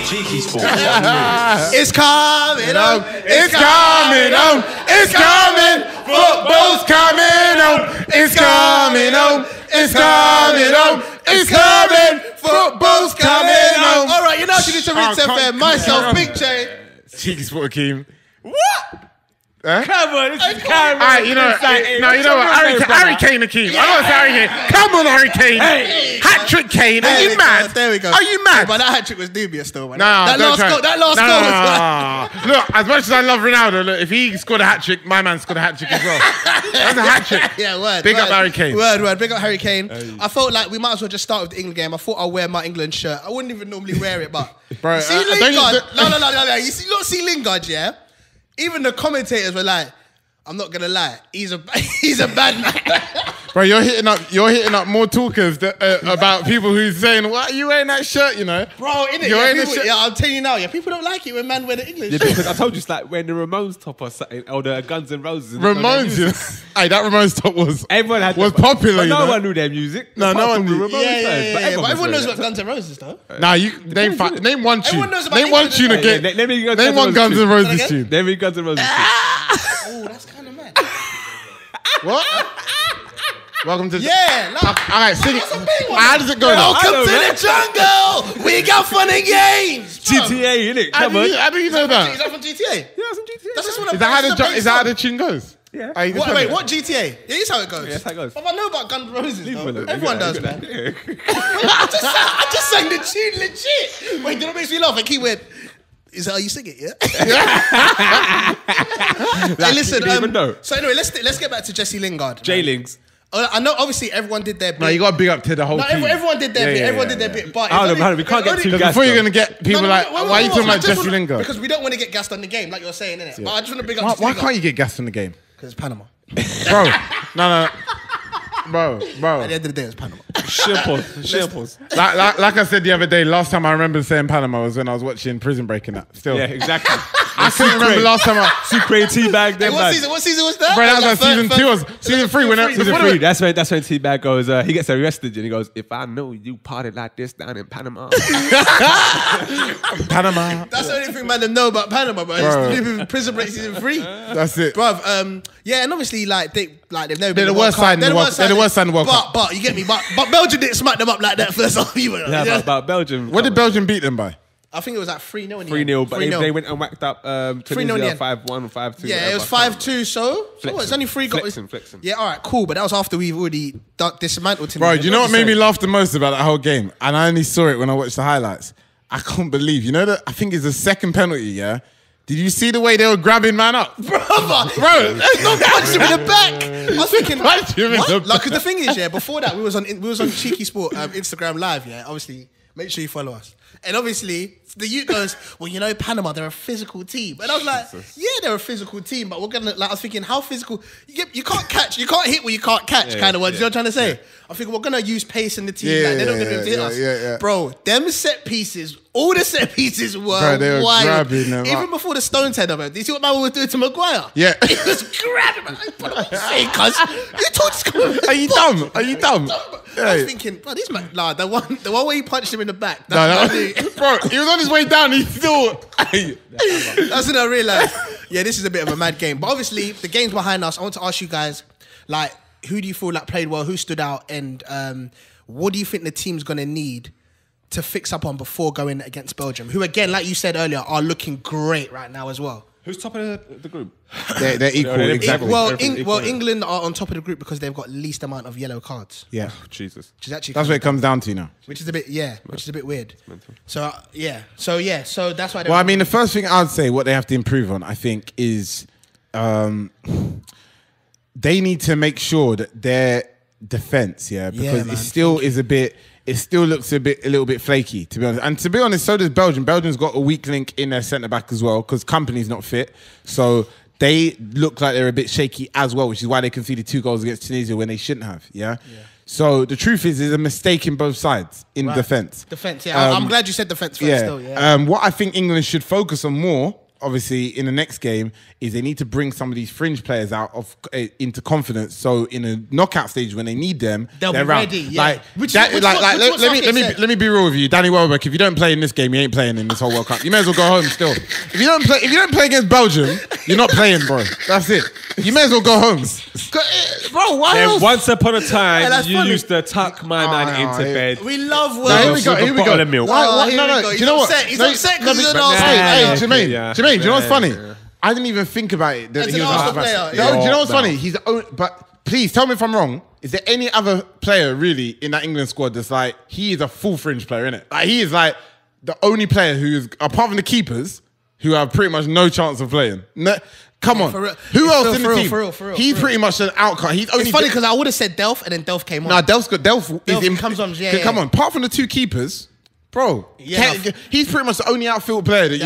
Cheeky Sport. It's coming home. It's coming home. It's coming. Football's coming home. It's coming home. It's coming home. It's coming. Football's coming home. All right, you're now tuning to Rinse FM. Myself, Big J. CheekySport Akeem. What? Huh? Come on, this is Cameron. Alright, you know what? Harry Kane Akeem. I know it's Harry Kane. Come on, Harry Kane. Hey. Hat-trick Kane. Are you mad? There we go. Are you mad? But that hat-trick was dubious still, man. That last goal. Look, as much as I love Ronaldo, look, if he scored a hat-trick, my man scored a hat-trick as well. That's a hat-trick. Yeah, word. Big up Harry Kane. Word. Big up Harry Kane. I felt like we might as well just start with the England game. I thought I'll wear my England shirt. I wouldn't even normally wear it, but... Bro, see Lingard? No. You see Lingard, yeah? Even the commentators were like, I'm not gonna lie, he's a bad man. Bro, you're hitting up more talkers about people who's saying, "Why are you wearing that shirt?" You know, bro. Innit? Yeah, I'm telling you now. Yeah, people don't like it when man wear the English. Yeah, because I told you it's like wearing the Ramones top or something, or the Guns N' Roses. Ramones, hey, that Ramones top was popular. But no one knew their music. No one knew. Yeah, but everyone knows about Guns N' Roses though. Nah, name one tune. Everyone knows about name one tune again. Name one Guns N' Roses tune. Name me Guns N' Roses tune. Oh, that's kind of mad. What? Welcome to... Yeah. All right, sing it. How does it go now? Welcome to the jungle. We got fun and games. GTA, innit? How do you know that? Is that from GTA? Yeah, it's from GTA. That's just what Is that how the tune goes? Yeah. Wait, what GTA? Yeah, here's how it goes. Yeah, that's how it goes. But I know about Guns N' Roses, though. Everyone Everyone does, man. I just sang the tune legit. Wait, did it make me laugh? I keep went... Is that how you sing it? Yeah. Hey, listen. So anyway, let's get back to Jesse Lingard. J-Lings. I know. Obviously, everyone did their bit. No, you got to big up to the whole team. Everyone did their bit. Everyone did their bit. But we can't get too gassed. Before you're gonna get people like, why are you talking about Jesse Lingard? Because we don't want to get gassed on the game, like you're saying, innit? But I just want to big up. Why can't you get gassed on the game? Because it's Panama. Bro, no. Bro. At the end of the day, it's Panama. Shipples. Like I said the other day, last time I remember saying Panama was when I was watching Prison Break and that. Still. Yeah, exactly. I couldn't remember last time Sucre teabag them. What season was that? Bro, that was like season 2 or season 3. Season 3. That's when Teabag goes. He gets arrested and he goes, "If I know you partied like this down in Panama." Panama. That's the only thing man know about Panama, bro. It's Prison Break season 3. That's it, bro. Yeah, and obviously they've never been the worst side in the world. They're the worst side in the World Cup. But you get me. But Belgium didn't smack them up like that first half. Yeah, but Belgium. What did Belgium beat them by? I think it was like 3-0 in the 3-0, but they went and whacked up Tunisia 5-1, 5-2. Yeah, it was 5-2, so it's only 3 goals. Flexing. Yeah, all right, cool, but that was after we've already dismantled Tunisia. Bro, do you know what made me laugh the most about that whole game? And I only saw it when I watched the highlights. I couldn't believe, you know that I think it's the second penalty, yeah? Did you see the way they were grabbing man up? Bro, don't punch him in the back. I was thinking, what? Like, because the thing is, yeah, before that, we was on Cheeky Sport Instagram Live, yeah? Obviously, make sure you follow us. And obviously, the youth goes, well, you know, Panama, they're a physical team. And I was like, yeah, they're a physical team, but we're going to, like, I was thinking, how physical? You can't catch, you can't hit what you can't catch, kind of words. You know what I'm trying to say? Yeah. I think we're going to use pace in the team. They're not going to be able to hit us. Yeah. Bro, them set pieces, all the set pieces were wild. Even before the Stones head of it. Do you see what man was doing to Maguire? Yeah. He was grabbing him. What are you saying, cuz? You told us. Are you dumb? Are you dumb? I was thinking, bro, this man, nah, the one where he punched him in the back. Bro, he was on his way down. He still. That's when I realised, yeah, this is a bit of a mad game. But obviously, the game's behind us. I want to ask you guys, like, who do you feel like played well? Who stood out? And what do you think the team's going to need to fix up on before going against Belgium? Who, again, like you said earlier, are looking great right now as well. Who's top of the group? They're equal. Exactly. Well, England are on top of the group because they've got least amount of yellow cards. Yeah, Jesus. Which is actually that's what it comes down to now. Which is a bit, which is a bit weird. So so that's why. Well, I mean, the first thing I'd say, what they have to improve on, I think, is they need to make sure that their defense, because it still is a bit. It still looks a little bit flaky, to be honest. And to be honest, so does Belgium. Belgium's got a weak link in their centre-back as well, because Company's not fit. So they look like they're a bit shaky as well, which is why they conceded 2 goals against Tunisia when they shouldn't have, So the truth is, there's a mistake in both sides in defence. Defence, I'm glad you said defence first still, what I think England should focus on more obviously in the next game is they need to bring some of these fringe players out of into confidence. So in a knockout stage when they need them, they're ready. Yeah. Let me be real with you, Danny Welbeck. If you don't play in this game, you ain't playing in this whole World Cup. You may as well go home still. If you don't play against Belgium, you're not playing, bro. That's it. You may as well go home, bro. Why else? Once upon a time, you used to tuck my man into bed. We love Wales. Here we go. Milk. No. Do you know what? He's upset because he's an Arsenal player. Yeah. Jermaine, do you know what's funny? I didn't even think about it. That As he an was Arsenal player. Do you know what's funny? But please tell me if I'm wrong. Is there any other player really in that England squad that's like, he is a full fringe player, innit? Like, he is like the only player who is, apart from the keepers, who have pretty much no chance of playing. No, come on. Who else in the team? For real. He's pretty much an outcast. He's only It's funny because I would have said Delph and then Delph came on. No, Delph comes on. Yeah, come on. Apart from the two keepers, bro, he's pretty much the only outfield player that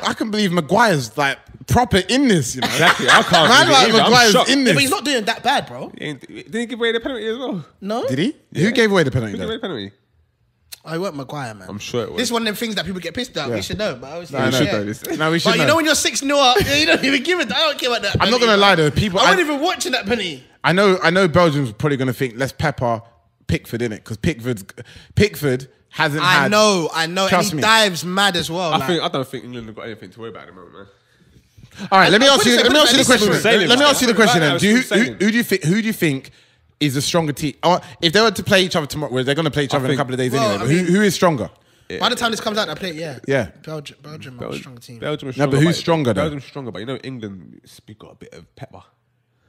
I can believe Maguire's like proper in this, you know. Exactly. I can't. Man, like Maguire's in this. But he's not doing that bad, bro. Didn't he give away the penalty as well? No. Did he? Yeah. Who gave away the penalty? Who gave away the penalty? I weren't Maguire, man. I'm sure it was. This is one of them things that people get pissed at. We should know, but I was No, we should know this. No, we should But know. you know when you're 6-0 up, you don't even give it. I don't care about that. I'm not gonna lie though, people. I wasn't even watching that penny. I know Belgium's probably gonna think let's pepper Pickford in it because Pickford hasn't had. I know, Trust and he me. dives mad as well. I don't think England have got anything to worry about at the moment, man. All right, let me ask you the question. Let me ask you the question then. Who do you think is a stronger team? Or if they were to play each other tomorrow, well, they're going to play each other in a couple of days anyway. But who is stronger? By the time this comes out, I play. Yeah. Belgium are a stronger team. Belgium is No, stronger. but who's stronger though? Belgium's stronger, but you know England, we got a bit of pepper.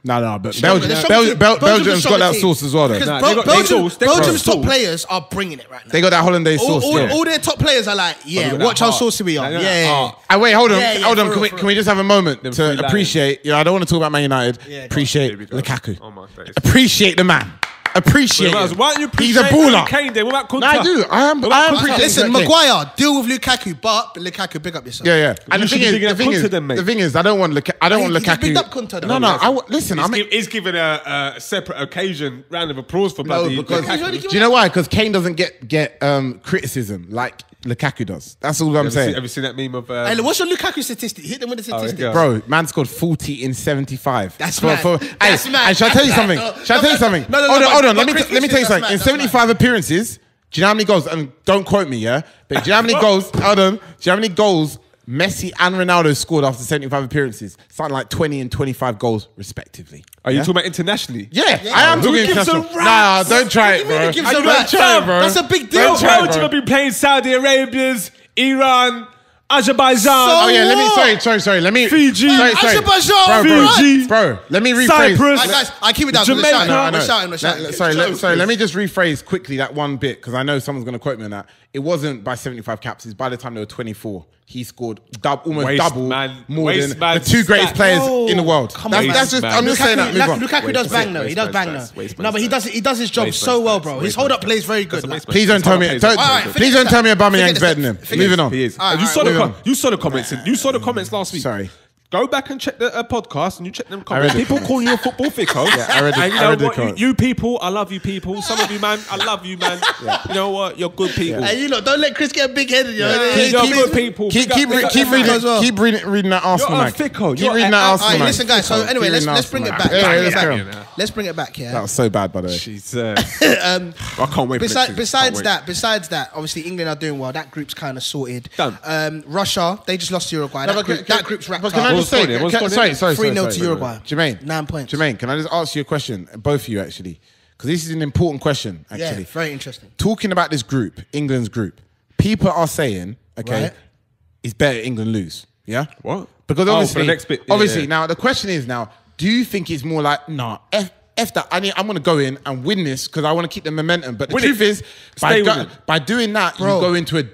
No, but Belgium's Belgium's got that team. sauce as well though. Because Belgium's top players are bringing it right now. They got that hollandaise sauce. All their top players are like, watch how saucy we are. Yeah. Wait, hold on. Can we just have a moment Them to three appreciate? I don't want to talk about Man United. Appreciate Lukaku. Oh my days. Appreciate the man. Appreciate him. Why don't you He's a appreciate baller. Kane then? What about Kunta? No, I do. I am appreciating. Listen, Kane. Maguire, deal with Lukaku, but Lukaku, big up yourself. Yeah. And You should be digging up Kunta the then, mate. thing is, I don't want Lukaku. He's bigged up Kunta, though. No. Listen, He's given a separate occasion round of applause for bloody because Lukaku. do you know why? Because Kane doesn't get criticism like Lukaku does. That's all I'm saying. Have you seen that meme of? Hey, what's your Lukaku statistic? Hit them with the statistic. yeah. Bro, man scored 40 in 75. That's mad. That's mad. And shall I tell you something? No, Hold on. Let me Chris, tell you something. that's In mad, 75 appearances, do you know how many goals? And don't quote me, yeah? But do you know how many goals? Hold on. Do you know how many goals Messi and Ronaldo scored after 75 appearances? Something like 20 and 25 goals, respectively. Are you talking about internationally? Yeah, I am talking international. Nah, don't try it, bro. Don't try it, bro. That's a big deal. Belgium have been playing Saudi Arabia's, Iran, Azerbaijan. Oh yeah, sorry. Let me Fiji, Azerbaijan, Fiji, bro. Let me rephrase. Cyprus. Guys, I keep it down. Jamaica. We're shouting. Sorry, let me just rephrase quickly that one bit because I know someone's going to quote me on that. It wasn't by 75 caps. It's by the time they were 24. He scored almost double more than the two greatest players in the world. That's just. I'm just saying that. Lukaku does bang though. He does bang though. No, but he does his job so well, bro. His hold up play is very good. Please don't tell me. Please don't tell me Aubameyang's better than him. Moving on. He is. You saw the comments. You saw the comments last week. Sorry. Go back and check the podcast and you check them comments. People calling you a football ficko. I read the comments. You people, I love you people. Some of you, man, I love you, man. You know what? You're good people. Hey, you lot, don't let Chris get a big headed. You're good people. Keep reading that Arsenal mag. Keep reading that Arsenal mag. Listen, guys. So anyway, let's bring it back. Let's bring it back. Yeah. That was so bad, by the way. I can't wait. Besides that, obviously England are doing well. That group's kind of sorted. Done. Russia, they just lost to Uruguay. That group's wrapped up. Can I just say, 3-0 to Uruguay. Jermaine, 9 points. Jermaine, can I just ask you a question? Both of you, actually. Because this is an important question, actually. Yeah, very interesting. Talking about this group, England's group, people are saying, Right. it's better England lose. Yeah? What? Because for obviously, the next bit, now the question is do you think it's more like, F that, I'm going to go in and win this because I want to keep the momentum. But the truth is, by doing that, you go into a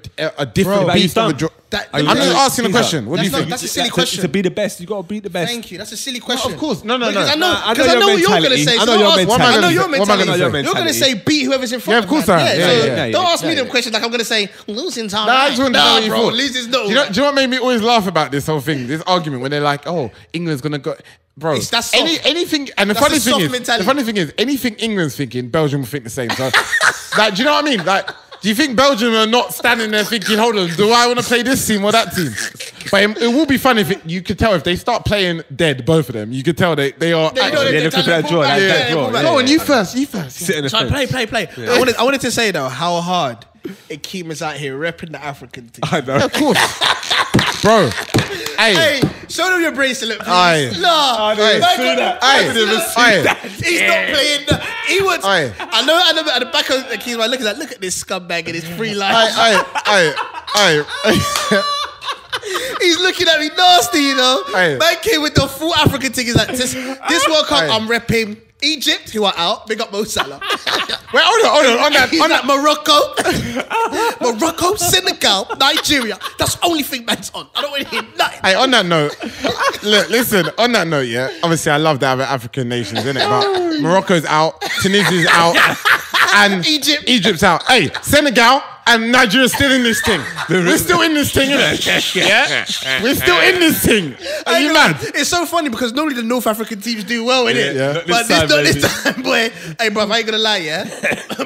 different beast of a draw. I'm just asking a question. What do you think? That's a silly question. To be the best, you got to beat the best. Thank you. That's a silly question. Of course. No. Because I know what you're going to say. I know your mentality. You're going to say beat whoever's in front of course I am. Don't ask me them questions like I'm going to say losing's hard. I just want to know what you thought. Losing's no. Do you know what made me always laugh about this whole thing, this argument, when they're like, oh, England's going to go... Bro, anything, and the funny thing is, anything England's thinking, Belgium will think the same. So, like, do you know what I mean? Like, Do you think Belgium are not standing there thinking, hold on, do I want to play this team or that team? But it will be fun if you could tell if they start playing dead, both of them. You could tell they are. They're looking for that draw. Go on, you first. Sit in the fence. Play. Yeah. I wanted to say though how hard Akeem is out here repping the African team. I know. Of course, bro. Hey, show them your bracelet, please. Aye. No, I didn't see that. He's not playing. He wants. I know. At the back of Akeem's mind, look at this scumbag in his free life. He's looking at me nasty, you know. Man came with the full African thing. He's like, this World Cup, I'm repping Egypt, who are out. Big up Mo Salah. Wait, hold on. On that Morocco, Senegal, Nigeria. That's the only thing man's on. I don't want to hear nothing. Hey, on that note, listen. On that note, yeah. Obviously, I love the other African nations, innit? But Morocco's out, Tunisia's out, and Egypt's out. Hey, Senegal and Nigeria's still in this thing. We're still in this thing, innit? Yeah? We're still in this thing. Are you mad? It's so funny because normally the North African teams do well, innit? Yeah. But this time, boy. Hey, bro, I ain't gonna lie, yeah?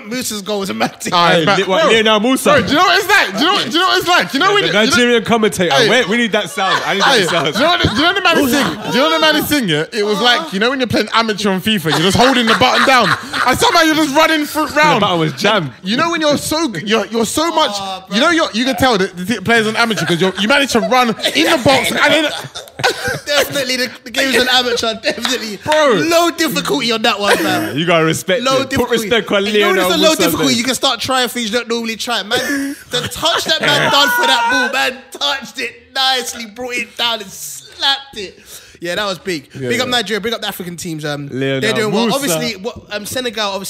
Musa's goal was a mad thing. Now Musa. Bro, do you know what it's like? Do you know what it's like? Do you know when the Nigerian commentator? We need that sound. I need that sound. Do you know the maddest thing? Do you know the maddest thing? Yeah, it was like, you know when you're playing amateur on FIFA, you're just holding the button down, and somehow you're just running round. The button was jammed. You know when you're so so much. You know you can tell that the players on amateur because you manage to run in the box and then. Definitely the game's an amateur. Definitely, bro. Low difficulty on that one, man. You gotta respect. Low difficulty. Put respect on Leo. You know when it's a low difficulty, you can start trying things you don't normally try, man. The touch that man done for that ball, man, touched it nicely, brought it down and slapped it. Yeah, that was big. Yeah, big up Nigeria, big up the African teams. They're doing well. Obviously, Senegal,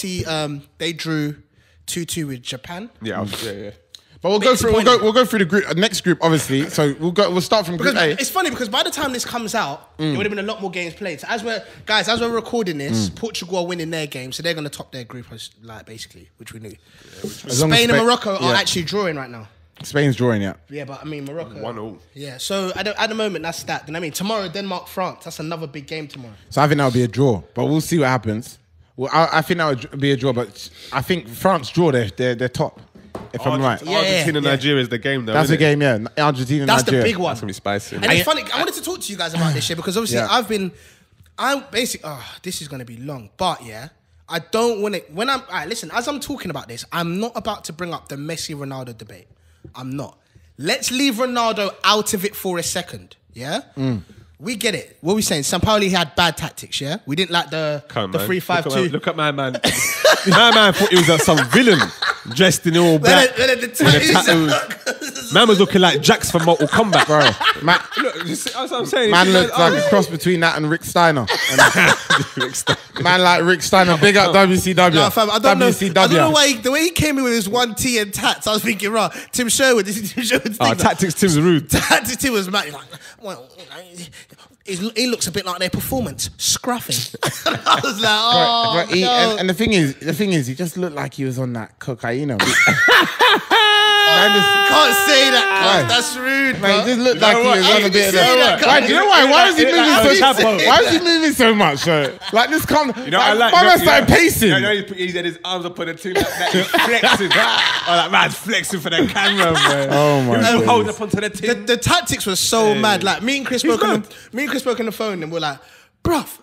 they drew 2-2 with Japan. Yeah. But we'll go through the group, next group, obviously. So we'll start from Group A. It's funny because by the time this comes out, there would have been a lot more games played. So as we're recording this, Portugal are winning their game, so they're going to top their group, basically, which we knew. Spain and Morocco are actually drawing right now. Spain's drawing, yeah. Yeah, but I mean Morocco 1-1. Yeah, so at the moment that's that. Then I mean tomorrow Denmark France. That's another big game tomorrow. So I think that'll be a draw, but we'll see what happens. Well, I think that would be a draw, but I think France draw. They're top. If I'm right. Argentina, Nigeria is the game, though. That's a game, yeah. Argentina, that's Nigeria. The big one. That's gonna be spicy. And it's funny. I wanted to talk to you guys about this shit because obviously I'm basically. Oh, this is gonna be long, but yeah, I don't want it. When I'm listen, as I'm talking about this, I'm not about to bring up the Messi Ronaldo debate. I'm not. Let's leave Ronaldo out of it for a second. Yeah. We get it. What are we saying? Sampaoli had bad tactics, yeah? We didn't like the 3-5-2. Look at my man. My man thought he was some villain dressed in all black. Man was looking like Jax from Mortal Kombat, bro. Look, that's what I'm saying. Man looked like a cross between that and Rick Steiner. Man like Rick Steiner. Big up WCW. No, fam, I don't know why the way he came in with his 1T and tats, I was thinking, right, Tim Sherwood, this is Tim Sherwood's thing. Tactics Tim's rude. Tactics Tim was mad. Like, well, he looks a bit like their performance, scruffy. I was like, no. And the thing is, he just looked like he was on that cocaine. Can't say that. That's rude, man. He just looked like he was on a bit of that. Why? Do you know why? Why is he moving so much? Why is he moving so much? Like this, you know, I like. Why am I started pacing? He had his arms up on the two like that. He's flexing. Like man's flexing for the camera, man. Oh my God. Hold up onto the team. The tactics were so mad. Like me and Chris spoke on the phone, and we're like, bruv.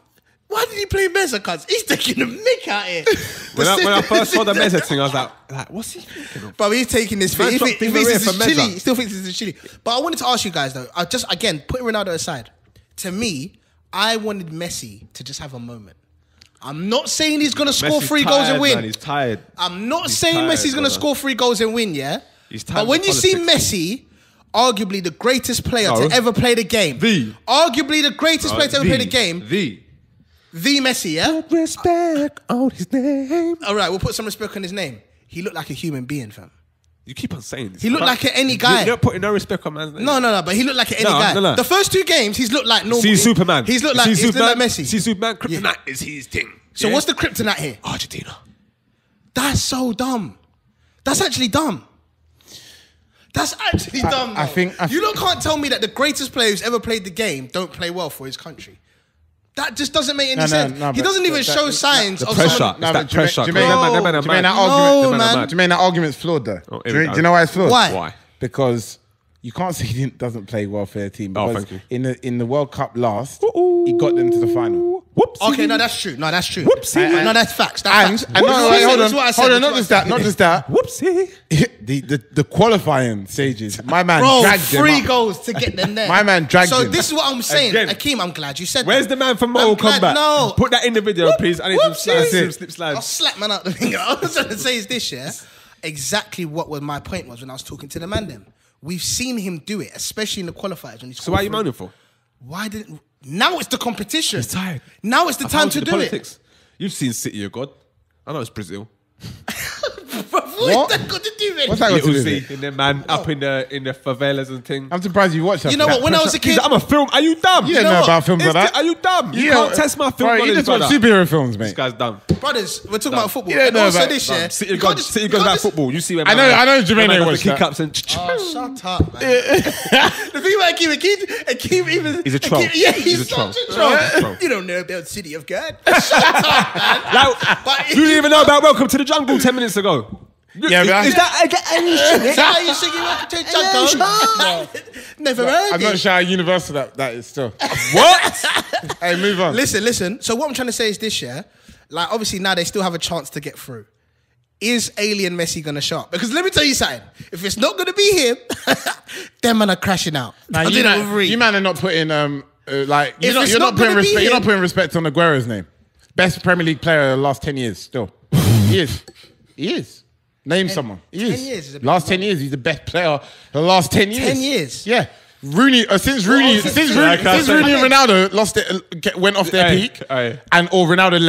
Why did he play Meza, cuz? He's taking the mick out here. When I first saw the Meza thing, I was like, what's he thinking of? But he's taking this thing. He still thinks this is chilly. But I wanted to ask you guys, though, again, putting Ronaldo aside, to me, I wanted Messi to just have a moment. I'm not saying he's going to score 3 goals and win. Man, he's tired. I'm not saying Messi's going to score 3 goals and win, yeah? He's tired. But when you see Messi, arguably the greatest player to ever play the game. Arguably the greatest player to ever play the game. The Messi, yeah? Put respect on his name. All right, we'll put some respect on his name. He looked like a human being, fam. You keep on saying this. He looked like any guy. You're not putting no respect on man's name. No, but he looked like any guy. No. The first 2 games, he's looked like normal. See Superman. He's looked like Messi. See Superman. Kryptonite is his thing. So what's the kryptonite here? Argentina. That's so dumb. That's actually dumb. That's actually dumb. I think you can't tell me that the greatest player who's ever played the game don't play well for his country. That just doesn't make any sense. He doesn't even show signs of pressure. That argument's flawed though. Do you know why it's flawed? Why? Because you can't say he doesn't play well for their team. Because thank you. in the World Cup last, he got them to the final. Whoopsie. Okay, no, that's true. No, that's true. Whoopsie. No, that's facts. Hold on, not just that. Whoopsie. The qualifying stages, my man dragged them 3 up. goals to get them there. My man dragged them. So this is what I'm saying. Again. Akeem, I'm glad you said that. Where's the man from Mortal Kombat? No. Put that in the video, please. I need some slip slides. I'll slap man out the finger. All I was trying to say is this, yeah? Exactly what was my point was when I was talking to the man then. We've seen him do it, especially in the qualifiers. When So why are you moaning for? Why didn't... Now it's the competition. He's tired. Now it's the time to do politics. You've seen City of God. I know it's Brazil. What has that got to do with it? What's that got to do with Little it? Z in the man up in the favelas and thing. I'm surprised you watched that. You know what? When I was a kid... I'm a film. Are you dumb? You don't know about films like that. Are you dumb? You can't test my film knowledge, You just watch brother. superhero films, mate. This guy's dumb. Brothers, we're talking about football. You don't And know also about- this, yeah? City goes about football. You see where I know Jermaine watched kick that. ups and Oh, shut up, man. The thing about Akeem even... He's a troll. Yeah, He's a troll. such a troll. Troll. You don't know about City of God. Shut up, man. Like, But you didn't even know about Welcome to the Jungle 10 minutes ago. Yeah, but Is Is that how you singing Welcome to the Jungle? Never heard I'm it. not sure how universal that is still. What? Hey, move on. Listen. So what I'm trying to say is this, yeah? Like, obviously now they still have a chance to get through. Is Alien Messi going to show up? Because let me tell you something. If it's not going to be him, them man are crashing out. Now, you man are not putting like you're not putting respect on Aguero's name. Best Premier League player of the last 10 years. Still, he is. Name someone. He 10 is. years is a bit Last 10 years, he's the best player of the last 10 years. 10 years. Yeah. Rooney, since Rooney and Ronaldo went off their peak, or Ronaldo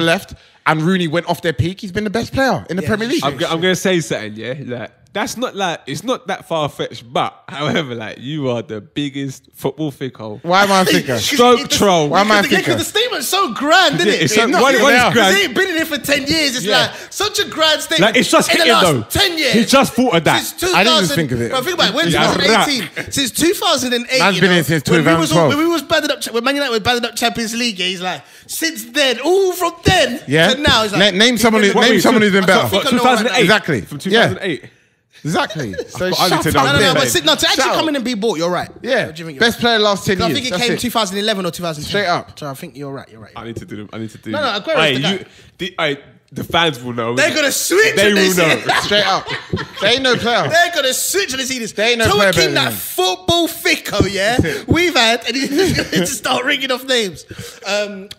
left, and Rooney went off their peak, he's been the best player in the Premier League. I'm going to say something, yeah? Like, that's not like, it's not that far-fetched, but, however, like, you are the biggest football thick-hole. Why am I a thicker? Stroke troll. Why am I a thicker? Because the statement's so grand, isn't it? It's so, one is grand. Because he ain't been in it for 10 years. It's like such a grand statement. Like, it's just in the hitting, last though. 10 years. He just thought of that. Since 2000, I didn't just think of it. Bro, think about it. When 2018. Since 2008, Man's been in since 2012. When we was banded up, when Man United were banded up Champions League, he's like, since then, all from then to now, he's like, name someone who's been better. What, 2008? Exactly. From 2008? Yeah. Exactly. So I need to know. No, to actually come in and be bought, you're right. Yeah. What do you think? Best player last 10 years. I think it came 2011 or 2010. Straight up. So I think you're right. I need to do them. No, Aguero's the guy. The fans will know. They're gonna switch. They will know. Straight up. They ain't no player. They're gonna switch when they see this. They ain't no Tell player Akeem better that than him. football thicko, yeah, we've had, and he's gonna just start ringing off names.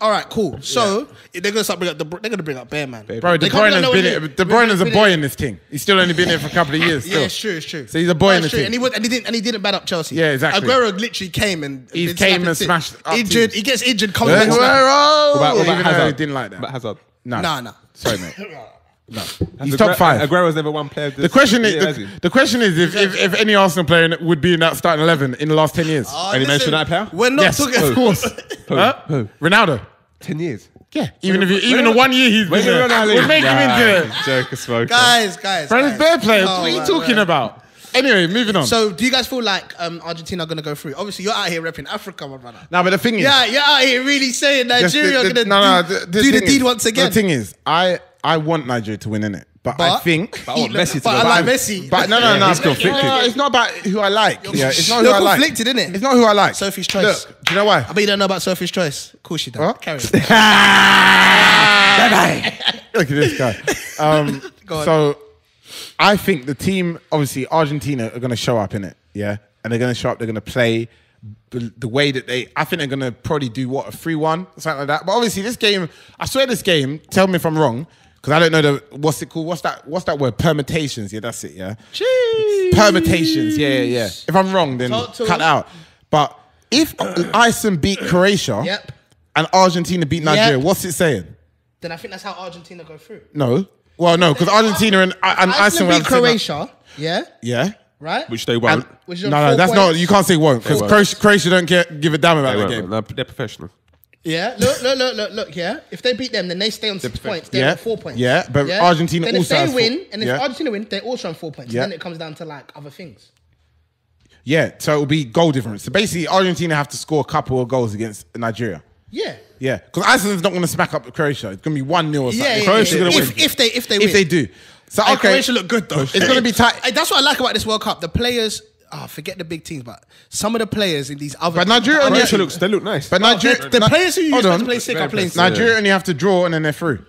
All right, cool. So they're gonna start bring up. They're gonna bring up Bear Man. Bro, De Bruyne's a boy in this thing. He's still only been here for a couple of years. Yeah, still. it's true. So he's a boy in the team. And he didn't bad up Chelsea. Yeah, exactly. Aguero literally came and He came and smashed up injured. teams. He gets injured. Comes back. Aguero! What Even about though Hazard? he didn't like that. About Hazard? No. Nah. Sorry, mate. No. He's top 5. Aguero's never one player. The question is if any Arsenal player would be in that starting 11 in the last 10 years. Any mention that player? We're not Yes, talking. of course. Who? Ronaldo. 10 years. Yeah. Even the 1 year he's been there. We'll make him into it. Cheekysport. Guys. Brothers, bear players. Oh, What are you right, talking about? Anyway, moving on. So, do you guys feel like Argentina are going to go through? Obviously, you're out here repping Africa, my brother. No, but the thing is... Yeah, you're out here really saying Nigeria are going to do the deed once again. The thing is, I want Nigeria to win, innit? But I think... But I want Messi to But go I like back. Messi. But no. he's conflicted. No, it's not about who I like. It's not who You're I like. conflicted, innit? It's not who I like. Sophie's Choice. Look, do you know why? I bet you don't know about Sophie's Choice. Of course you don't. What? Carry on. Look at this guy. Go on. So, I think the team, obviously, Argentina are going to show up in it, yeah? And they're going to show up, they're going to play the way that I think they're going to probably do, what, a 3-1, something like that. But obviously, this game, I swear this game, tell me if I'm wrong, because I don't know what's it called? What's that word? Permutations. Yeah, that's it, yeah? Jeez. Permutations, yeah. If I'm wrong, then Talk to cut him. out. But if Iceland beat Croatia Yep. and Argentina beat Nigeria, Yep. what's it saying? Then I think that's how Argentina go through. No. Well, no, because Argentina and Iceland beat will Croatia, yeah? Yeah. Right? Which they won't. Which is on No, 4 that's points. not. You can't say won't because Croatia don't give a damn about They the won't. game. No, they're professional. Yeah, look, yeah. If they beat them, then they stay on 6 points. They're Yeah. on 4 points. Yeah, but Argentina then also if has they win, 4. and if Yeah. Argentina win, they're also on 4 points. Yeah. Then it comes down to like other things. Yeah, so it'll be goal difference. So basically, Argentina have to score a couple of goals against Nigeria. Yeah. Yeah, because Iceland's not going to smack up Croatia. It's going to be 1-0 or something. Yeah, Croatia's gonna win. If they win. If they do. So, okay. Croatia look good, though. It's going to be tight. That's what I like about this World Cup. The players... forget the big teams, but some of the players in these other... But Nigeria... They look nice. But Nigeria... The players who used to play sick are playing sick. Nigeria only have to draw and then they're through.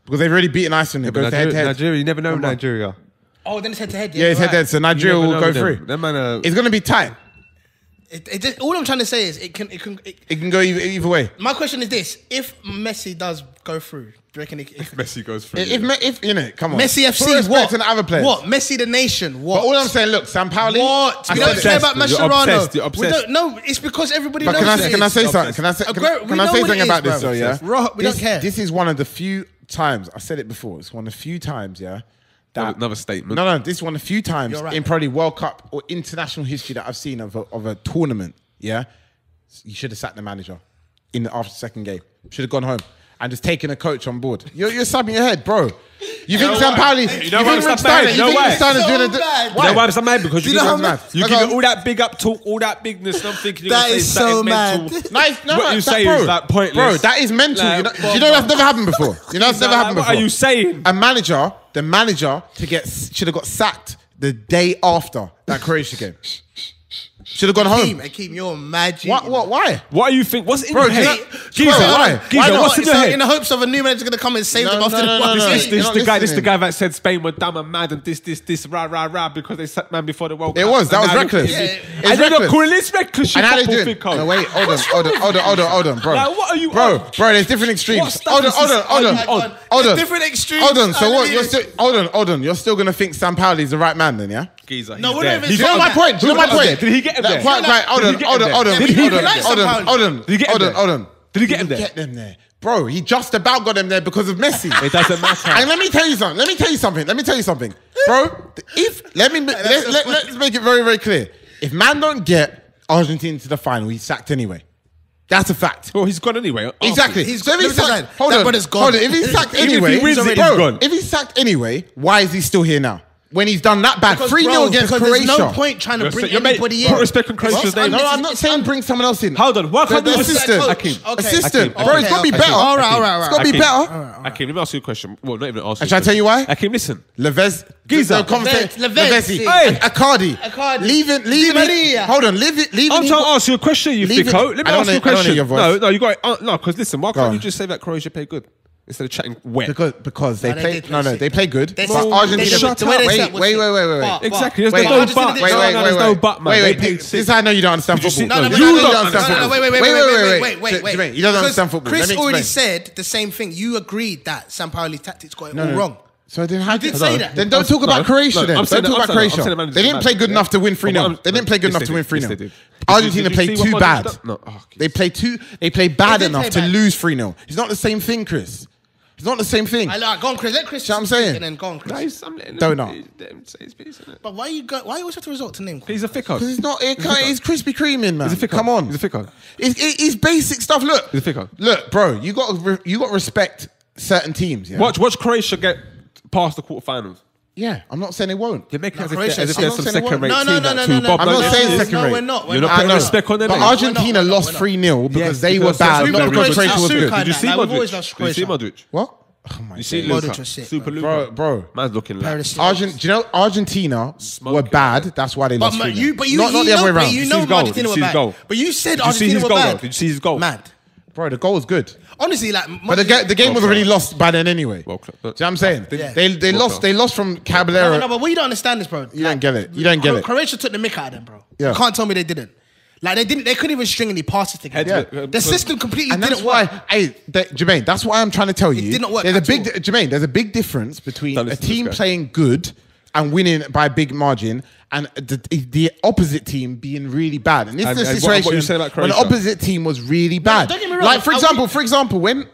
Because they've already beaten Iceland. But Nigeria, you never know Nigeria. Oh, then it's head-to-head. Yeah, it's head-to-head, so Nigeria will go through. It's going to be tight. All I'm trying to say is it can go either way. My question is this: if Messi does go through, do you reckon if Messi goes through? If you know, come on, Messi FC, what? And other players. What? Messi the nation, what? But all I'm saying, look, Sampaoli. What? We don't care about Mascherano. You're obsessed. No, it's because everybody knows can I say something? Can I say something about this? So yeah, we don't care. This is one of the few times I said it before. It's one of the few times, yeah. Another statement. No, this is one of the few times in probably World Cup or international history that I've seen of a tournament. Yeah, you should have sacked the manager after the second game. Should have gone home and just taken a coach on board. You're subbing your head, bro. You think Sampaoli? You know why I'm mad? You know why? Why I'm so mad? Because you give all that big up talk, all that bigness, and I'm thinking that is so mad. What you say is like pointless. Bro, that is mental. You know that's never happened before. You know that's never happened before. What are you saying? The manager should have got sacked the day after that Croatia game. Should have gone home. Akeem, you're mad. What? Why? What do you think? What's in your head? Why? What's in your head? In the hopes of a new manager going to come and save them after the This the guy that said Spain were dumb and mad and this rah because they sat man before the World Cup. It was. That was reckless. And they're not calling this reckless. And how they doing? No, wait, hold on, bro. Like, what are you? Bro, there's different extremes. Hold on. Different extremes. Hold on. So what? You're still hold on. You're still going to think Sampaoli's the right man then, yeah? Geezer. No, we're not even. Do you know my point? Did he get him there? Right, hold on. Did he get him there? Get them there. Bro, he just about got them there because of Messi. It doesn't matter. And let me tell you something. Bro, let's make it very, very clear. If man don't get Argentina to the final, he's sacked anyway. That's a fact. Well, he's gone anyway. Exactly. So if he's sacked, hold on. If he's sacked anyway, if he's sacked anyway, why is he still here now? When he's done that bad, 3-0 against Croatia. There's no point trying to bring anybody in. Put respect on Croatia's name. No, I'm not saying bring someone else in. Hold on. Why can't the assistant? Assistant. Bro, it's got to be better. All right. It's got to be better. Akeem, let me ask you a question. Well, not even ask you. And shall I tell you why? Akeem, listen. Geezer. Lavezzi. Icardi. Leave. Hold on. Leave it. I'm trying to ask you a question, you thicko. Let me ask you a question. No, you got it. No, because listen, why can't you just say that Croatia played good? Instead of chatting wet. Because they play they play good. But Argentina shut up. Wait. Exactly. There's no but, man. Wait. This is how I know you don't understand football. No, you don't understand football. Wait. You don't understand football. Chris already said the same thing. You agreed that Sampaoli's tactics got it all wrong. So then how did say that? Then don't talk about Croatia then. Don't talk about Croatia. They didn't play good enough to win 3-0. They didn't play good enough to win 3-0. Argentina played too bad. They played bad enough to lose 3-0. It's not the same thing, Chris. It's not the same thing. I like, go on, Chris. Let Chris. See what I'm saying? And then go on, Chris. Don't know. But why you always have to resort to name? He's a ficko. Because he's Krispy Kreme in, man. He's a ficko. Come on. He's a ficko. It's basic stuff. Look. He's a ficko. Look, bro. You got to respect certain teams. Yeah? Watch Croatia get past the quarterfinals. Yeah, I'm not saying they won't. You're making as if there's some second-rate team. No. I'm not saying second-rate. We're not. You're not putting respect on them. But Argentina lost 3-0 because they were bad, not because Croatia was good. Did you see Modric? What? Oh my you see Luka. Super Luka. Bro. Man's looking like... Do you know Argentina were bad? That's why they lost 3-0. But you not the other way around. You know Argentina were bad. But you said Argentina were bad. Did you see his goal? Mad. Bro, the goal was good. Honestly, like... But the game was already lost by then anyway. Do you know what I'm saying? They lost from Caballero. No, but we don't understand this, bro. You don't get it. Croatia took the mick out of them, bro. Yeah. You can't tell me they didn't. Like they couldn't even string any passes together. Yeah. The system completely and didn't work. Jermaine, that's why I'm trying to tell you. It didn't work. There's a big difference between a team playing good and winning by a big margin and the opposite team being really bad. And this is a situation when the opposite team was really bad. Don't get me wrong. Like, for example, when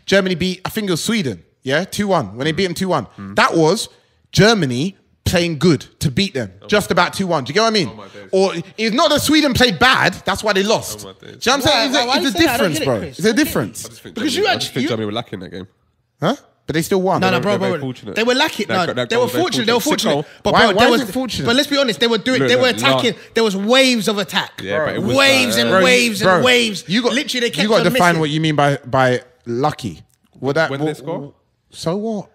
Germany beat, I think it was Sweden, 2-1, when they beat them 2-1. That was Germany playing good to beat them, just about 2-1. Do you get what I mean? Or it's not that Sweden played bad, that's why they lost. Do you know what I'm saying? It's a difference, bro. It's a difference. Because I just think Germany were lacking that game. Huh? But they still won. No, bro. fortunate. They were lacking. They were fortunate. They were fortunate. But why bro, is it fortunate? But let's be honest, they were attacking. There was waves of attack. Yeah, but it was waves and waves. You got literally. They kept you got to define missing. what you mean by lucky. When they score? So what?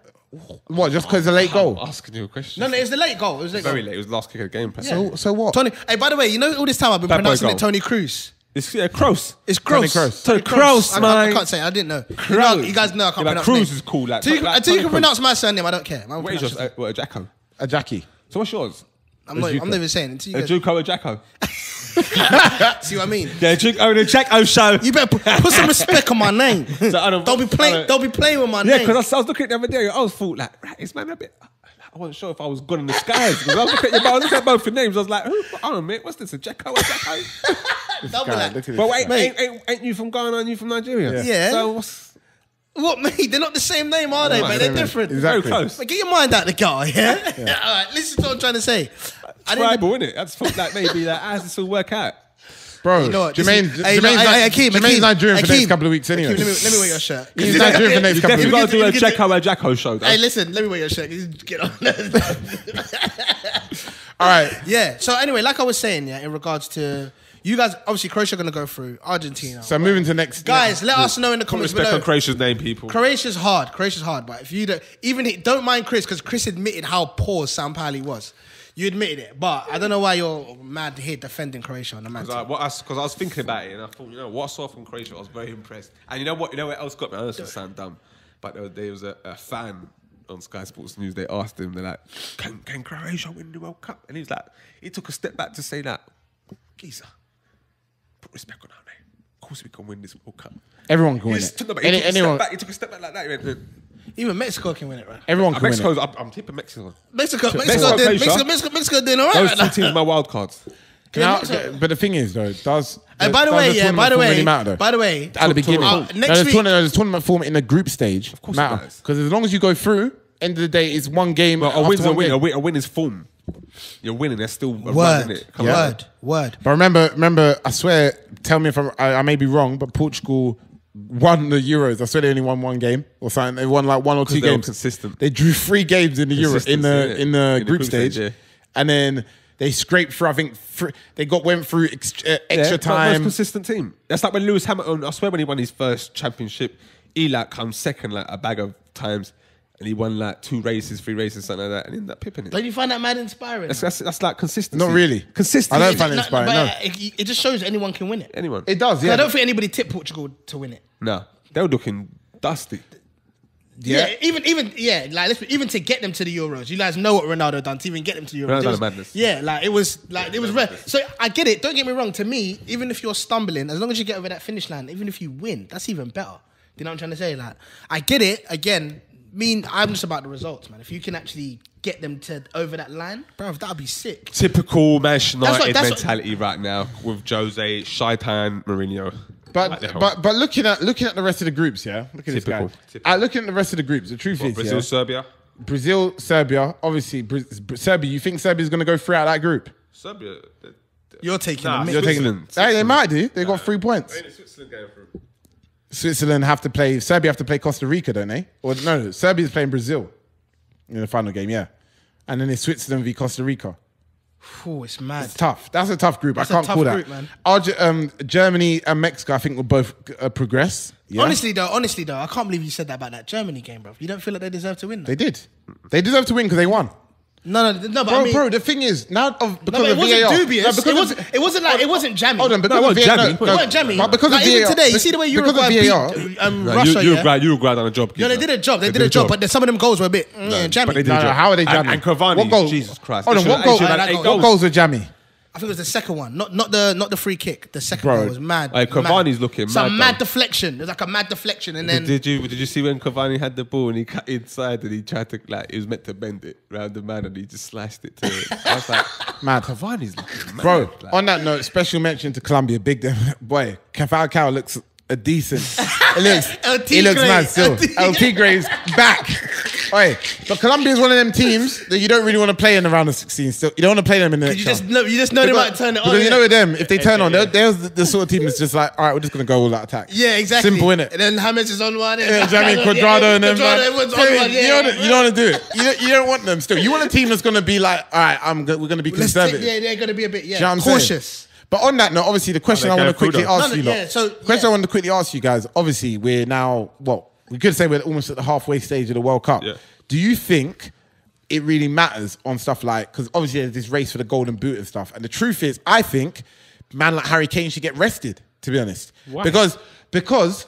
What? Just because it's a late goal? I'm asking you a question. No, it was the late goal. It was very late. It was the last kick of the game. Yeah. So what? Tony. Hey, by the way, you know all this time I've been pronouncing it Tony Cruz. It's Kroos. It's Kroos. Tony Kroos, man. I can't say it. I didn't know. You guys know I can't pronounce Kroos is cool. Until you can pronounce my surname, I don't care. What is yours? A Jacko? A Jackie. So what's yours? I'm not even saying it. A Juco, a Jacko. See what I mean? Yeah, the Jacko show. You better put some respect on my name. Don't be playing with my name. Yeah, because I was looking at the other day. I was thought like, right, it's man a bit. I wasn't sure if I was good in the skies. Because I was looking at both the names. I was like, hold on a minute, what's this? A Jacko, a Jacko? But wait, ain't you from Ghana and you from Nigeria? Yeah. So what's... What, mate? They're not the same name, are they, man? They're different. Exactly. Very close. But get your mind out the gutter, yeah? All right, listen to what I'm trying to say. Tribal, innit? I just thought like maybe like, how does this all work out? Bro, you know what, Jermaine's Akeem, Nigerian for the next couple of weeks anyway. Let me wear your shirt. He's Nigerian for the next couple of weeks. You've got to do a Jacko a Jacko show. Hey, listen, let me wear your shirt. Get on. All right. Yeah, so anyway, like I was saying, yeah, in regards to... You guys, obviously, Croatia are going to go through. Argentina. So moving to next... Guys, let us know in the comments respect below. on Croatia's name, people. Croatia's hard, but if you don't mind Chris, because Chris admitted how poor Sampaoli was. You admitted it, but I don't know why you're mad here defending Croatia on the man. Because I was thinking about it and I thought, what I saw from Croatia, I was very impressed. And you know what else got me? I know this sound dumb, but there was a fan on Sky Sports News. They asked him, they're like, "Can Croatia win the World Cup?" And he was like, he took a step back to say that, "Geezer, put respect on our name. Of course we can win this World Cup. Everyone can win it. He took a step back like that. He went, even Mexico can win it, right? Everyone can win it. I'm tipping Mexico. Mexico doing all right. Those two teams are my wild cards. But the thing is, though, by the way, at the beginning, next week, there's tournament form in the group stage. Of course, matter because as long as you go through, end of the day, it's one game. A win's a win. A win is form. You're winning. There's still a run in it. Word. But remember, I swear. Tell me if I may be wrong, but Portugal won the Euros. I swear they only won one game or something. They won like 1 or 2 games. Consistent. They drew 3 games in the Euro in the group stage, and then they scraped through. I think they went through extra time. Most consistent team. That's like when Lewis Hamilton. I swear when he won his first championship, he like comes second like a bag of times. And he won like 2 races, 3 races, something like that, and he ended up pipping it. Don't you find that mad inspiring? That's like consistency. Not really. Consistency. I don't find it inspiring. No. It just shows anyone can win it. Anyone. It does, yeah. I don't think anybody tipped Portugal to win it. No. They were looking dusty. Yeah. Even to get them to the Euros. You guys know what Ronaldo done to even get them to the Euros. Ronaldo madness. Yeah, it was rare. So I get it. Don't get me wrong. To me, even if you're stumbling, as long as you get over that finish line, even if you win, that's even better. You know what I'm trying to say? Like, I get it. Again, I'm just about the results, man. If you can actually get them to over that line, bro, that'd be sick. Typical Manchester United mentality right now with Jose, Shaitan, Mourinho. But looking at the rest of the groups, yeah. Look at this guy. Looking at the rest of the groups, the truth is, Brazil, Serbia. Brazil, Serbia. Obviously, Serbia. You think Serbia's going to go through out that group? Serbia. You're taking them. You're taking them. Hey, they might do. They got 3 points. Switzerland going through. Serbia have to play Costa Rica, don't they? Or no, Serbia's playing Brazil in the final game, yeah. And then it's Switzerland v Costa Rica. Oh, it's mad. It's tough. That's a tough group. That's I can't call that. Group, man. Germany and Mexico, I think, will both progress. Yeah? Honestly, though, I can't believe you said that about that Germany game, bro. You don't feel like they deserve to win? They did. They deserve to win because they won. No, but bro, the thing is, now because it wasn't VAR, dubious. It wasn't jammy. Hold on, because it wasn't jammy. But because of even VAR, today, you see the way Uruguay beat Russia. Uruguay done a job. No, they did a job. But some of them goals were a bit jammy. How are they jammy? And Cavani, what goal? Jesus Christ. Hold on, what goals were jammy? I think it was the second one, not the free kick. The second one was mad. Cavani's looking mad. Some mad deflection. It was like a mad deflection, and then did you see when Cavani had the ball and he cut inside and he tried to he was meant to bend it round the man and he just sliced it to it. I was like, mad. Cavani's looking mad. Bro, on that note, special mention to Colombia. Big boy, Falcao looks a decent. He looks mad still. LT Graves back. Oi, but Colombia's one of them teams that you don't really want to play in the round of 16. Still, you don't want to play them in the next round. You just know they might turn it on. Because you know with them, if they turn on, they're the sort of team that's just like, all right, we're just going to go all out attack. Yeah, exactly. Simple, innit? And then James is on one. Yeah, Jamie Cuadrado and them. Everyone's on one. You don't want to do it. You don't want them still. You want a team that's going to be like, all right, we're going to be conservative. Yeah, they're going to be a bit cautious. But on that note, obviously, the question I want to quickly ask you, I wanted to quickly ask you guys. Obviously, we're now we could say we're almost at the halfway stage of the World Cup. Yeah. Do you think it really matters on stuff like, because obviously there's this race for the Golden Boot and stuff, and the truth is, I think man like Harry Kane should get rested. To be honest, why? Because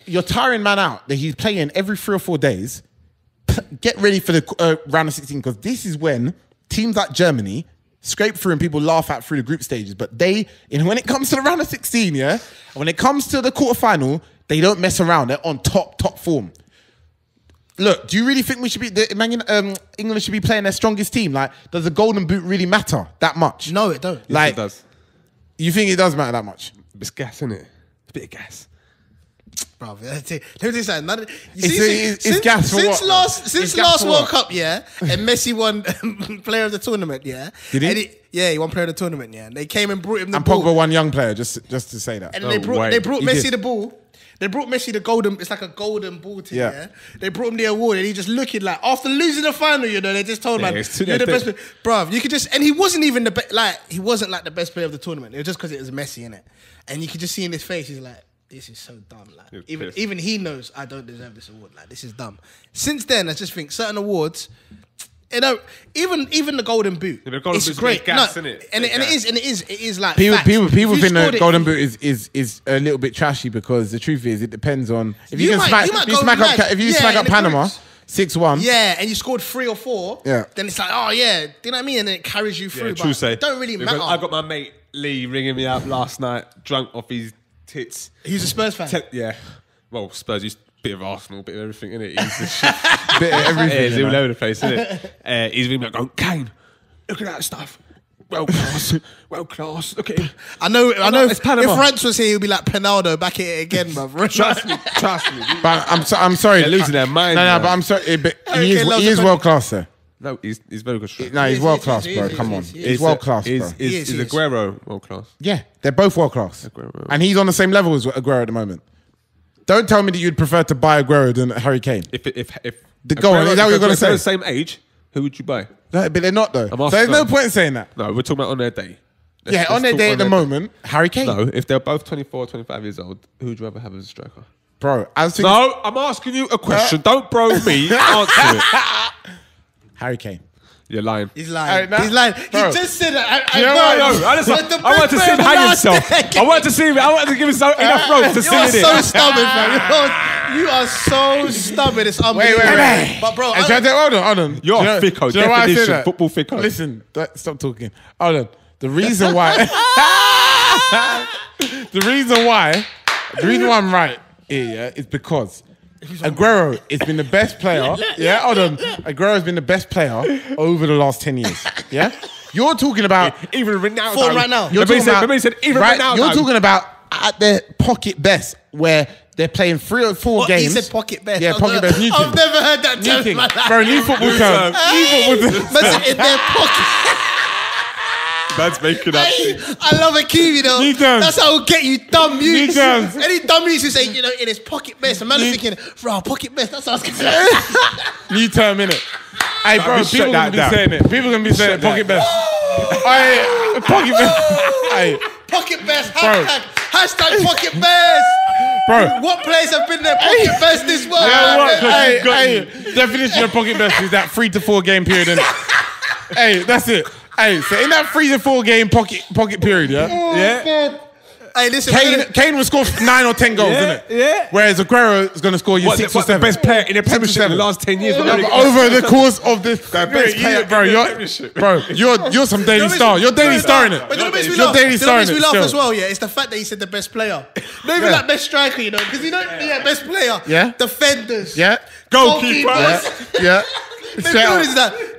you're tiring man out that he's playing every 3 or 4 days. Get ready for the round of 16, because this is when teams like Germany scrape through and people laugh at through the group stages. But when it comes to the round of 16, when it comes to the quarterfinal, they don't mess around. They're on top form. Look, do you really think England should be playing their strongest team? Like, does the Golden Boot really matter that much? No, it don't. Like, yes, it does. You think it does matter that much? It's gas, isn't it? It's a bit of gas. Bro, let me tell you something. It's gas for what? Since last World Cup, and Messi won player of the tournament, Did he? He won player of the tournament, and they came and brought him the and ball. Pogba won young player, just to say that. And they brought Messi the ball. They brought Messi the golden. It's like a golden ball thing. Yeah. They brought him the award, and he just looking like after losing the final. They just told him, "You're the best." Bruv, you could just, and he wasn't even the best. Like, he wasn't like the best player of the tournament. It was just because it was Messi in it, and you could just see in his face, he's like, "This is so dumb." Like, even he knows I don't deserve this award. Like, this is dumb. Since then, I just think certain awards. Even the Golden Boot, it's great. Gas, isn't it? And it is like people think the Golden Boot is a little bit trashy, because the truth is it depends on if you smack up Panama 6-1, and you scored 3 or 4, then it's like, oh yeah, do you know what I mean? And then it carries you through. True say. It don't really matter. I got my mate Lee ringing me up last night, drunk off his tits. He's a Spurs fan. Well, Spurs used. Bit of Arsenal, bit of everything, innit? He's a shit. Bit of everything. He's all over the place, innit? He's been like going, Kane, look at that stuff. Well class. Look at him. I know. If Rance was here, he'd be like Penaldo back at it again, bro. Trust me. But I'm sorry, they're losing their mind. No, but I'm sorry. But he is world class, sir. No, he's very good. He's world class, bro. Come on, he's world class, bro. Is Aguero world class? Yeah, they're both world class, and he's on the same level as Aguero at the moment. Don't tell me that you'd prefer to buy Aguero than Harry Kane. If go on, is that what you're going to say? They're the same age, who would you buy? No, but they're not, though. So there's no point in saying that. No, we're talking about on their day. On their day at the moment, Harry Kane. No, if they're both 24 or 25 years old, who would you rather have as a striker? Bro, No, I'm asking you a question. Don't bro me. Answer it. Harry Kane. You're lying. He's lying. He's lying. Bro. He just said that. I want to see him hang himself. I want to give him enough rope to see it. You are so stubborn, bro. You are so stubborn. It's unbelievable. Wait. But bro, hold on. You're a ficko. Definition. Football ficko. Listen, stop talking. Hold on. The reason why I'm right here is because Aguero has been the best player. Hold on. Aguero has been the best player over the last 10 years. Yeah? You're talking about... Even Ronaldo. For right now. You're talking Ronaldo. You're talking about at their pocket best, where they're playing 3 or 4 games. He said pocket best. Yeah, pocket best. New I've never heard that term. Bro, new football term. In their pocket. Man's making up. I love Akeem, That's how I'll get you dumb youths. Any dumb youths who say, in his pocket best. A man is thinking, bro, pocket best. That's how I was getting it. New term, innit? Hey, bro, people going to be saying it. People going to be saying it. Pocket best. Pocket best. Pocket best. Hashtag pocket best. Bro. What players have been their pocket best this world? Definition of pocket best is that 3 to 4 game period, innit? Hey, that's it. Hey, so in that 3 to 4 game pocket period, Hey, listen, Kane will score 9 or 10 goals, isn't it? Yeah. Where's Aguero is going to score you 6 or 7. The best player in the Premiership in the last 10 years. Over the course of this, you're some Daily Star. You're Daily Star in it. But what makes me laugh as well, it's the fact that he said the best player. Not even like best striker, because best player. Yeah. Defenders. Yeah. Goalkeepers. Yeah.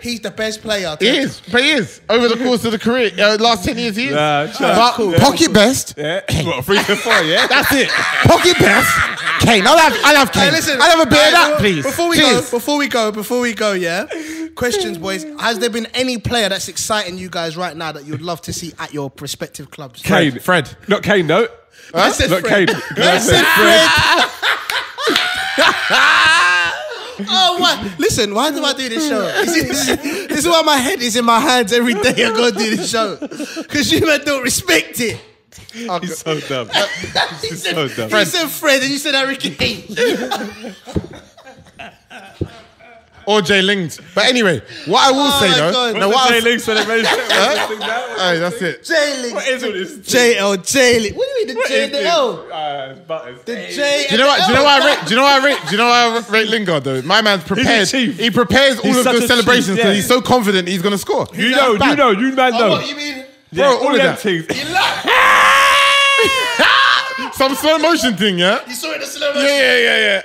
He's the best player. He is, but he is. Over the course of the career, last 10 years, he is. But cool. Pocket best. Yeah. What, 3 to 4, yeah? That's it. Pocket best. Kane. I'll have Kane. Hey, listen, I'll have a bit of that, please. Before we go, yeah? Questions, boys. Has there been any player that's exciting you guys right now that you'd love to see at your respective clubs? Kane. Fred. Not Kane, no. I said Not Fred. Kane. I said Fred. Oh, what? Listen, why do I do this show? This is why my head is in my hands every day. I gotta do this show. Because you man don't respect it. He's so dumb. He's so dumb. You said Fred and you said Harry Kane. Or Jay Lings. But anyway, what I will say though. God. What's the Jay Lings celebration? Hey, that's it. Jay Lings. What is all this? Jay Lings. What do you mean the J and the L? The J Do you know why I rate Lingard though? My man's prepared. He prepares all of the celebrations because he's so confident he's gonna score. You man know. Oh, what you mean? Bro, all of that. Things. Some slow motion thing, yeah? You saw it in the slow motion? Yeah.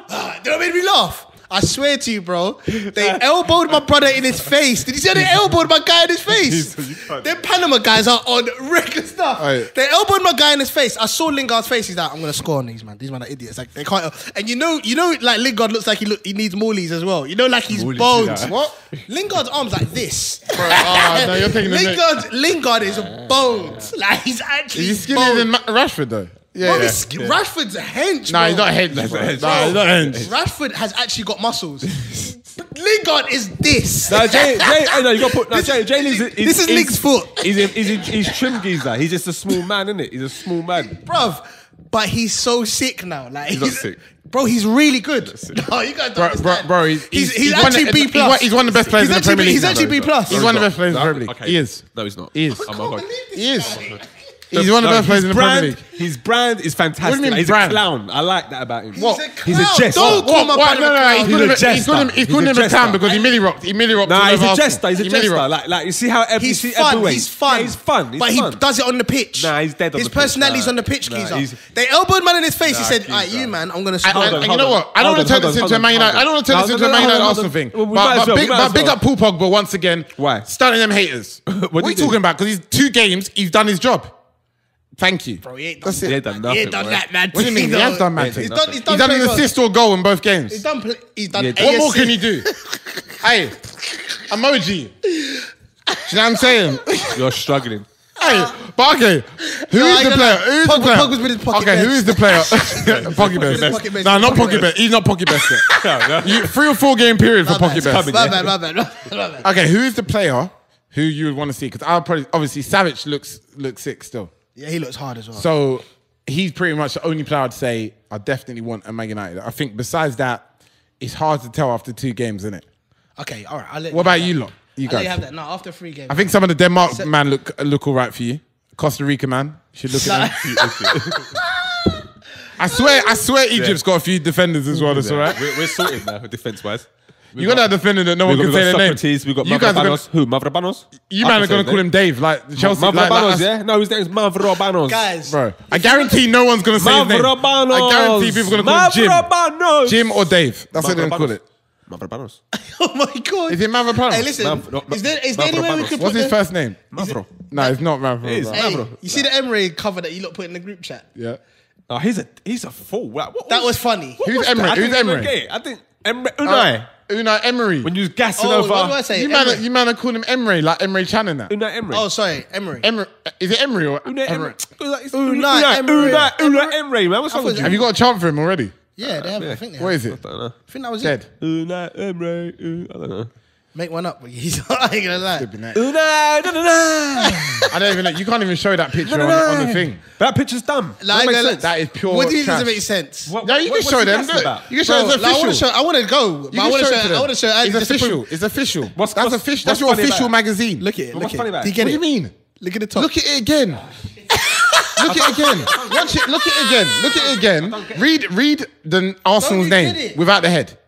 You know what made me laugh? I swear to you, bro. They elbowed my brother in his face. Did you see how they elbowed my guy in his face? Them Panama guys are on record stuff. Right. They elbowed my guy in his face. I saw Lingard's face. He's like, I'm gonna score on these man. These men are idiots. Like they can't. And you know, like Lingard looks like he needs Morleys as well. You know, like he's boned. What? Lingard's arms like this. Bro, no, you're taking the Lingard is boned. Like he's actually. He's skinnier than Rashford though. Yeah, Rashford's a hench. Nah, bro. he's not a hench. He's not a hench. Rashford has actually got muscles. But Lingard is this. No, Jay, you got to put. No, Jay This is Ling's foot. He's trim geezer. He's just a small man, isn't it? He's a small man, bruv. But he's so sick now. Like he's not sick. Bro, he's really good. No, you guys don't understand. Bro, he's actually B plus. He's one of the best players in the Premier League. He's actually B plus. He's one of the best players in the Premier League. Okay. He is. No, he's not. He is. I can't believe this. He is. He's one of the best players in the Premier League. His brand is fantastic. What do you mean he's brand? a clown. I like that about him. What? He's a jester. Don't call my brother a clown. He's calling him a clown because he milli rocked. Nah, he's a jester. He's a jester. Like you see how he's fun. He's fun. He's fun. But he does it on the pitch. Nah, he's dead on the pitch. His personality's on the pitch, geezer. They elbowed man in his face. He said, "Alright, you man, I'm gonna score." And you know what? I don't want to turn this into a Man United. I don't want to turn this into a Man United Arsenal thing. But big up Paul Pogba once again. Why? Starting them haters. What are you talking about? Because he's 2 games. He's done his job. Thank you. Bro, he ain't That's done, it. He ain't done nothing. he ain't done that, man. What do you mean? He has done man. He's He's done done an assist or a goal in both games. He's done. What more can you do? Hey, emoji. Do you know what I'm saying? You're struggling. Hey, but okay. Who is the player? Who is the player? Pogba's been his pocket Okay, who is the player? Pocket best. No, not Pocket best. He's not Pocket best yet. 3 or 4 game period for Pocket best. My bad. Okay, who is the player who you would want to see? Because I'll probably obviously Savage looks sick still. Yeah, he looks hard as well. So he's pretty much the only player I'd say I definitely want a Man United. I think besides that, it's hard to tell after 2 games, isn't it? Okay, all right. What about you lot? You I'll let guys? you have that. No, after 3 games. I think some of the Denmark man look all right for you. Costa Rica man should look at them. I swear Egypt's got a few defenders as well. That's all right. We're sorted now, defense-wise. You got that defender that no one can say their name. We got You guys are Mavropanos. Who? Mavropanos? You man are going to call him Dave, like Chelsea. Mavropanos, yeah? No, his name's Mavropanos. Guys. Bro, I guarantee no one's going to say his name. Mavropanos. I guarantee people are going to call him Mavropanos. Jim or Dave. That's what they're going to call it. Mavropanos. Oh my God. Is it Mavropanos? Hey, listen. Is there any way we could What's put his first name? Mavro. No, it's not Mavro. It is. Hey, Mavro. you see the Emery cover that you lot put in the group chat? Yeah. Oh, he's a fool. That was funny. Who's Emery? Who's Emery? I think Unai. Unai Emery. When you was gassing Oh, over. what do I say? You man are calling him Emery, like Emery Chan and that. Unai Emery. Oh, sorry, Emery. Emery. Is it Emery or Unai Emery. Unai Emery, man. What's wrong with you? Have you got a chant for him already? Yeah, they have. I think they have. What is it? I don't know. I think that was Dead. it. Unai Emery. I don't know. Make one up. He's I ain't gonna lie. I don't even know. You can't even show that picture on the thing. That picture's dumb. Like, That is pure what do you think trash. doesn't make sense? No, you can show them. You can show Bro, it's like, official. I want to go. But I want to show. It's official. It's official. What's That's your funny official about it? magazine. Look at it. What's Look funny at about it. it? Do you get What do it? you mean? Look at the top. Look at it again. Look at it again. Watch it. Look at it again. Look at it again. Read the Arsenal's you get name it? without the head.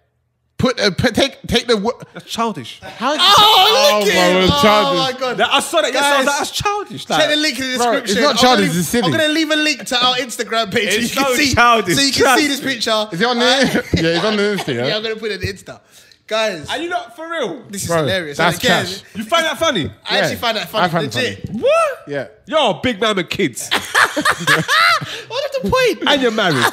take the. That's childish. How? Oh, look at him. childish. Oh, my God. I saw that. Yes, I was like, that's childish. Like, Check the link in the description. It's not childish, it's silly. I'm going to leave a link to our Instagram page It's so you can so see. childish. So you can see this picture. Is it on the? Yeah, it's on the Insta. Yeah, I'm going to put it on Insta. Guys, are you not for real? this is Bro, hilarious. that's And again, cash. You find that funny? I actually find that funny. I find it Legit. funny. What? Yeah. You're a big man with kids. What's the point? And you're married.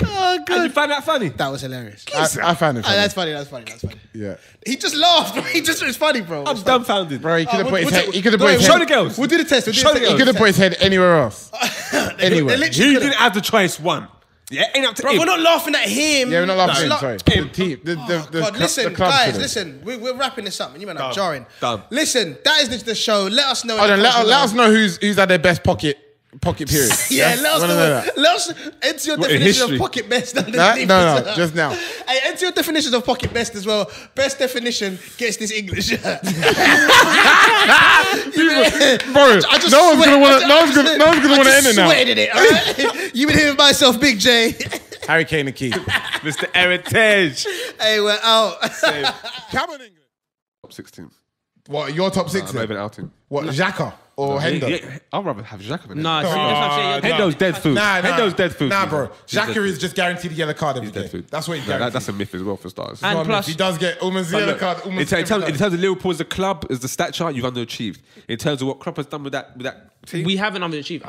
Oh, And good. you find that funny? That was hilarious. I found it funny. That's funny. Yeah. He just laughed. He just it's funny, bro. I'm dumbfounded. Bro, he could have Oh, put his we'll head. do- He could have no, put his wait, Show head. the girls. We'll do the test. He could have put his head anywhere else. Anywhere. They You literally didn't have the choice one. Yeah, ain't up to Bro, him. we're not laughing at him. Yeah, we're not laughing. No, Sorry. him. The team. God, listen, the club guys, should have. listen. We're wrapping this up, and you man are Done. jarring. Done. Listen, that is the show. Let us know. Hold on, let us know who's had their best pocket period. Yeah, let us Wanna know. that. Let us enter your What, in definition of history? pocket best. No, just now. Hey, enter your definitions of pocket best as well. Best definition gets this English shirt. Bro, I just no one's gonna want to. sweat- No one's gonna want to end it now. Sweated in it. All right? You been here with myself, Big J. Harry Kane and Keith. Mr. Heritage. Hey, we're out. Cameron England. Top 16. What, your top six? I'm not even outing. What, Xhaka or Hendo? Yeah, I'd rather have Xhaka than Nah, Hendo. see, that's what I'm saying. Hendo's dead food. Hendo's dead food. Nah, bro. He's dead Xhaka food. is just guaranteed a yellow card every He's dead day. food. That's what he's No, guaranteed. that's a myth as well for starters. And Not plus- if he does get almost But yellow look, card. in terms of Liverpool as a club, as the stature, you've underachieved. In terms of what Klopp has done with that team, We haven't underachieved.